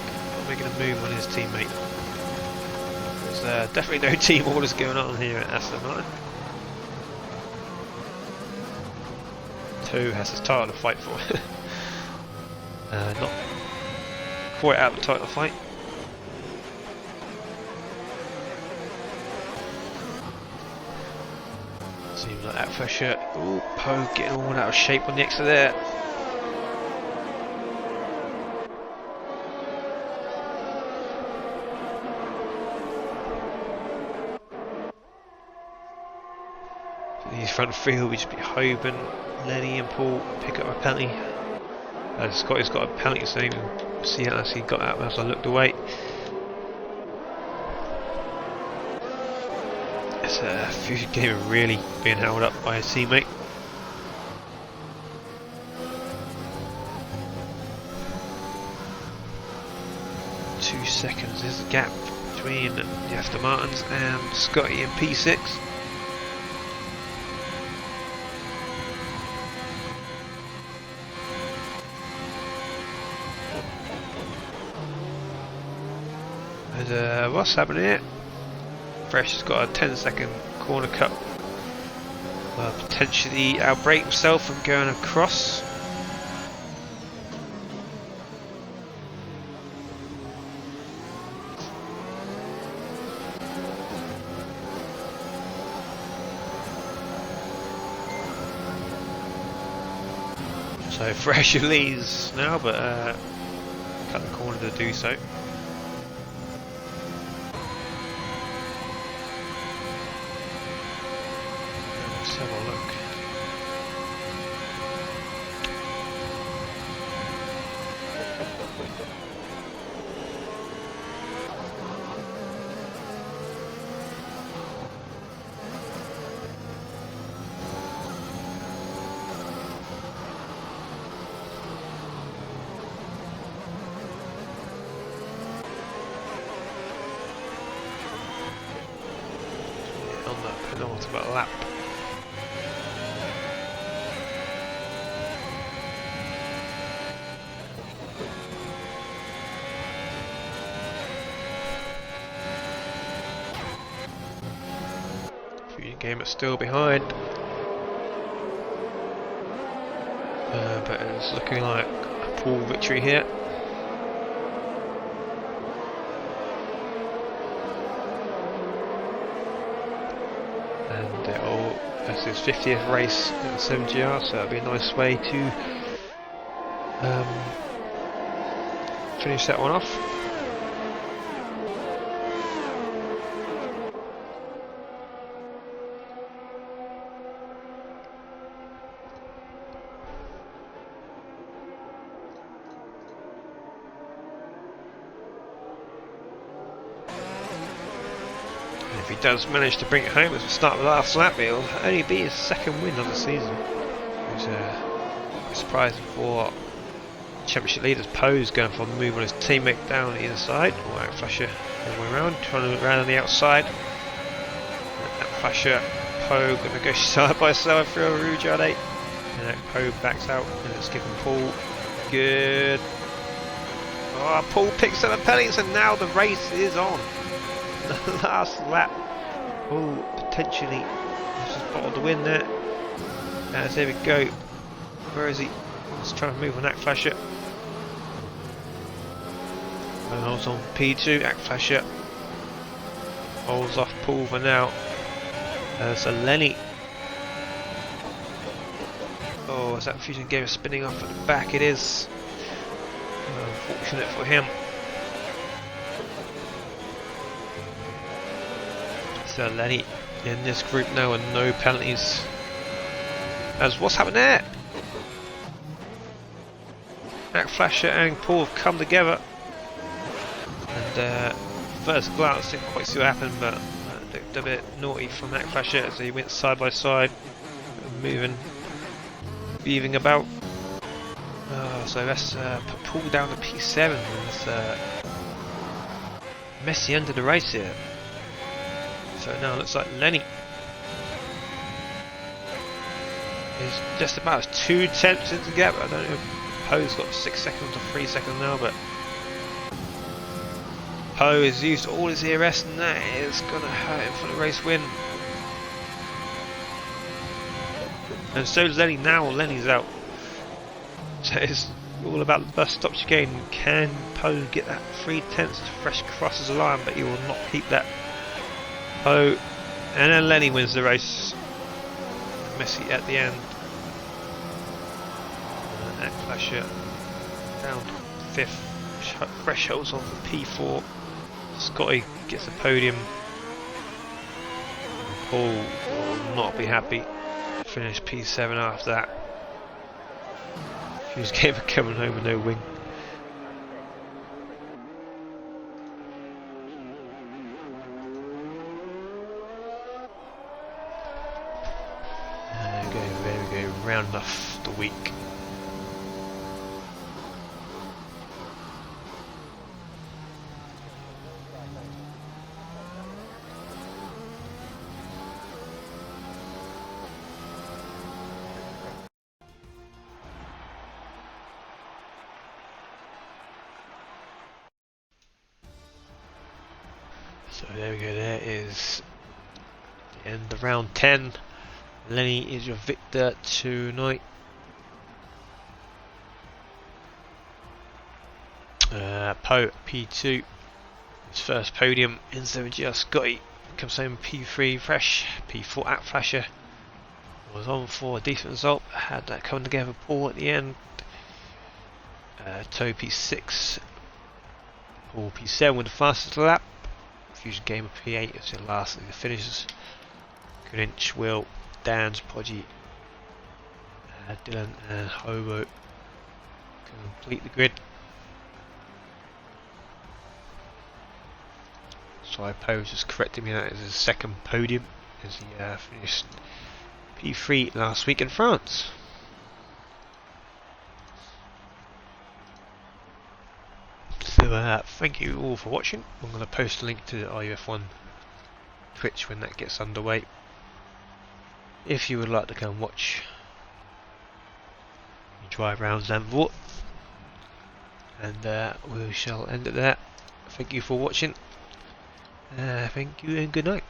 making a move on his teammate. There's definitely no team orders going on here at Aston Martin. Two has his title to fight for. Not quite out of the title fight. Seems like that for sure. Ooh, Poe getting all out of shape on the exit there. These front field, we just be hoping Lenny and Paul pick up a penalty. Scotty's got a penalty, so even see how he got out as I looked away. It's a Fuse Gamer really being held up by his teammate. Two seconds is the gap between the Aston Martins and Scotty in P6. And what's happening here? Fresh has got a 10-second corner cut. Potentially outbrake himself from going across. So Fresh leads now, but cut the corner to do so. Let's have a look. On that penultimate lap. Game is still behind, but it's looking like a Paul victory here. And that's his 50th race in the 7GR, so that'll be a nice way to finish that one off. And if he does manage to bring it home as we start the last lap, it'll only be his second win of the season. It was quite surprising for Championship leaders. Poe's going for a move on his teammate down either side. Or Flasher the other way around, trying to look around on the outside. Flasher, Poe going to go side by side through a Rouge at 8. And Poe backs out and it's giving Paul good. Oh, Paul picks up the penalties and now the race is on. The last lap. Oh, potentially just bottled the win there. As there we go. Where is he? Let's try and move on that Flasher. Holds on P2, Flasher holds off Paul for now. So Lenny. Oh, is that Fusion Gamer spinning off at the back? It is. Unfortunate for him. So Lenny in this group now and no penalties. As what's happened there? Flasher and Paul have come together. And first glance, didn't quite see what happened, but looked a bit naughty from Flasher as he went side by side, moving, weaving about. So that's put Paul down to P7. And messy end of the race here. So now it looks like Lenny is just about 2 tenths in together. I don't know if Poe's got 6 seconds or 3 seconds now, but Poe has used all his ERS and that is going to hurt him for the race win. And so is Lenny now. Lenny's out. So it's all about the bus stops again. Can Poe get that 3 tenths fresh crosses the line, but he will not keep that. Poe, and then Lenny wins the race. Messy at the end. And Flasher down to 5th. Fresh holds on for P4. Scotty gets the podium. Paul will not be happy. Finish P7 after that. He was coming home with no win. There we go, round off the week. So there we go, there is the end of round 10. Lenny is your victor tonight. Poe P2, his first podium. In7GR Scotty comes home P3 fresh. P4 Flasher was on for a decent result. Had that coming together. Paul at the end. Toe P6. Paul P7 with the fastest lap. Fusion Gamer P8 is the last of the finishers. Grinch, Will, Dan's, Podgy, Dylan and Hobo complete the grid. So I Poe's just correcting me, that is his second podium as he finished P3 last week in France. So thank you all for watching. I'm going to post a link to the IUF1 Twitch when that gets underway, if you would like to come watch me drive around Zandvoort. And we shall end it there. Thank you for watching. Thank you and good night.